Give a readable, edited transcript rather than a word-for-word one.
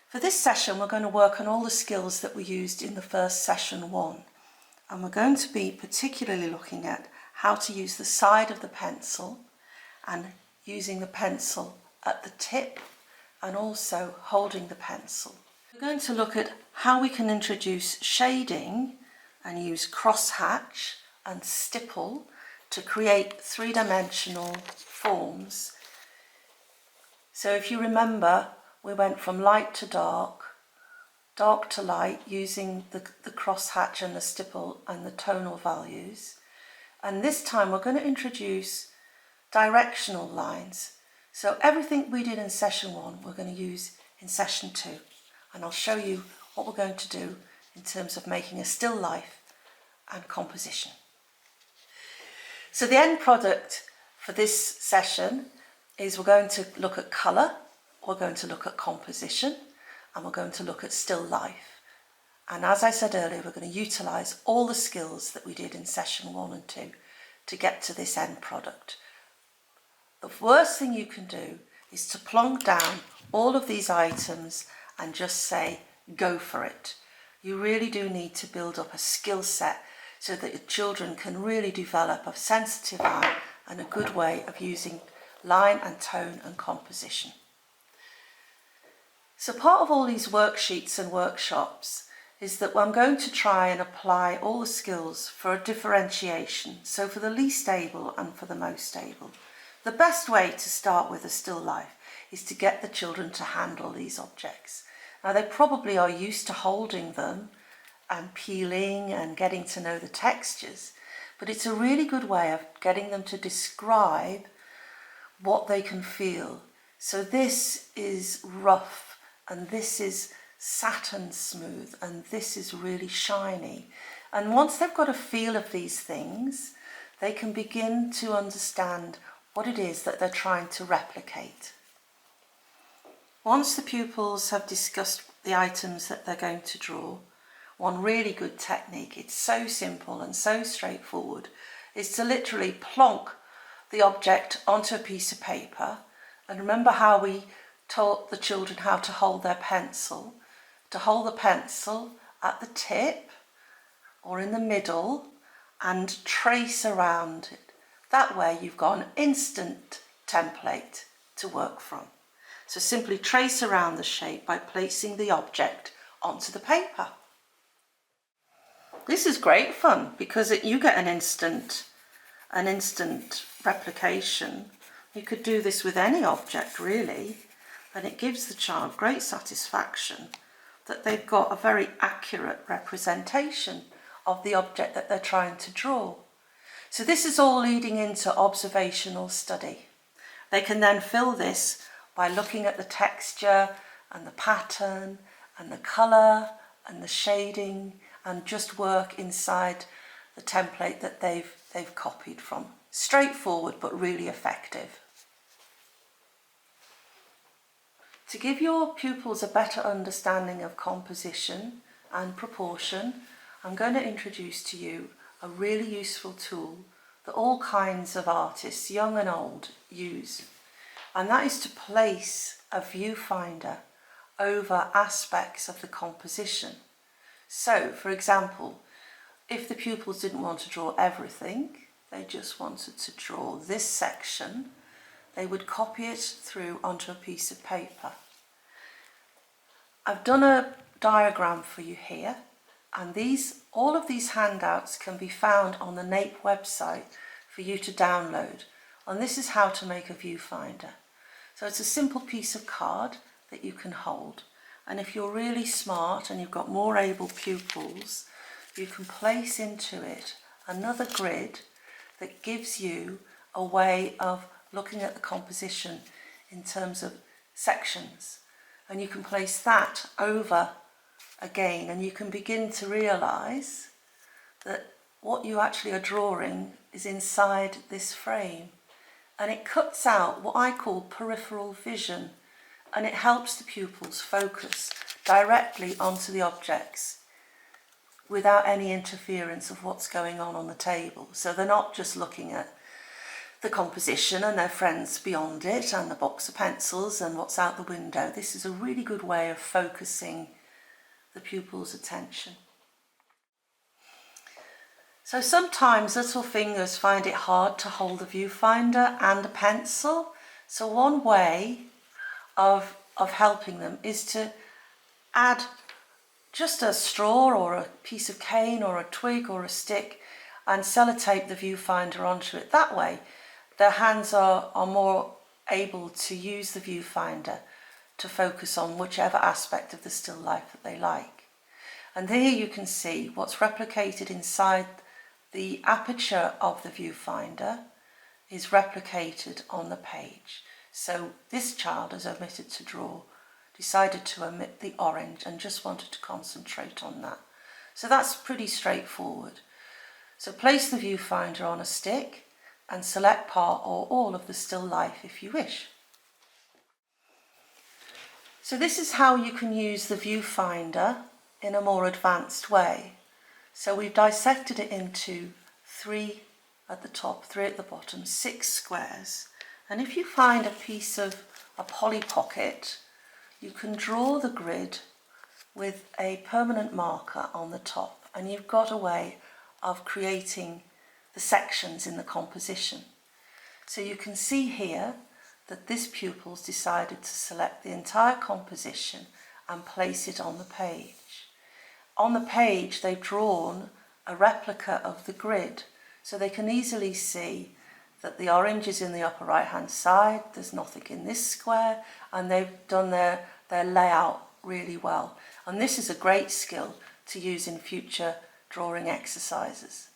For this session, we're going to work on all the skills that we used in the first session 1. And we're going to be particularly looking at how to use the side of the pencil and using the pencil at the tip and also holding the pencil. We're going to look at how we can introduce shading and use crosshatch and stipple to create three-dimensional forms. So if you remember, we went from light to dark, dark to light, using the crosshatch and the stipple and the tonal values. And this time we're going to introduce directional lines. So everything we did in session 1, we're going to use in session 2. And I'll show you what we're going to do in terms of making a still life and composition. So the end product for this session is we're going to look at colour, we're going to look at composition, and we're going to look at still life. And as I said earlier, we're going to utilise all the skills that we did in session 1 and 2 to get to this end product. The worst thing you can do is to plonk down all of these items and just say, go for it. You really do need to build up a skill set so that your children can really develop a sensitive eye and a good way of using line and tone and composition. So part of all these worksheets and workshops is that I'm going to try and apply all the skills for a differentiation, so for the least able and for the most able. The best way to start with a still life is to get the children to handle these objects. Now they probably are used to holding them and peeling and getting to know the textures, but it's a really good way of getting them to describe what they can feel. So this is rough, and this is satin smooth, and this is really shiny. And once they've got a feel of these things, they can begin to understand what it is that they're trying to replicate. Once the pupils have discussed the items that they're going to draw, one really good technique, it's so simple and so straightforward, is to literally plonk the object onto a piece of paper. And remember how we taught the children how to hold their pencil, to hold the pencil at the tip or in the middle and trace around it. That way you've got an instant template to work from. So simply trace around the shape by placing the object onto the paper. This is great fun because you get an instant replication. You could do this with any object really, and it gives the child great satisfaction that they've got a very accurate representation of the object that they're trying to draw. So this is all leading into observational study. They can then fill this by looking at the texture and the pattern and the colour and the shading, and just work inside the template that they've copied from. Straightforward but really effective. To give your pupils a better understanding of composition and proportion, I'm going to introduce to you a really useful tool that all kinds of artists, young and old, use. And that is to place a viewfinder over aspects of the composition. So, for example, if the pupils didn't want to draw everything, they just wanted to draw this section, they would copy it through onto a piece of paper. I've done a diagram for you here, and all of these handouts can be found on the NAPE website for you to download. And this is how to make a viewfinder. So it's a simple piece of card that you can hold. And if you're really smart and you've got more able pupils, you can place into it another grid that gives you a way of looking at the composition in terms of sections. And you can place that over again, and you can begin to realise that what you actually are drawing is inside this frame. And it cuts out what I call peripheral vision, and it helps the pupils focus directly onto the objects without any interference of what's going on the table. So they're not just looking at the composition and their friends beyond it and the box of pencils and what's out the window. This is a really good way of focusing the pupil's attention. So sometimes little fingers find it hard to hold a viewfinder and a pencil. So one way of helping them is to add just a straw or a piece of cane or a twig or a stick and sellotape the viewfinder onto it. That way their hands are more able to use the viewfinder to focus on whichever aspect of the still life that they like. And here you can see what's replicated inside the aperture of the viewfinder is replicated on the page. So this child has omitted to draw, decided to omit the orange and just wanted to concentrate on that. So that's pretty straightforward. So place the viewfinder on a stick and select part or all of the still life if you wish. So this is how you can use the viewfinder in a more advanced way. So we've dissected it into 3 at the top, 3 at the bottom, 6 squares. And if you find a piece of a Polly Pocket, you can draw the grid with a permanent marker on the top, and you've got a way of creating the sections in the composition. So you can see here that this pupil's decided to select the entire composition and place it on the page. On the page they've drawn a replica of the grid, so they can easily see that the orange is in the upper right hand side, there's nothing in this square, and they've done their layout really well. And this is a great skill to use in future drawing exercises.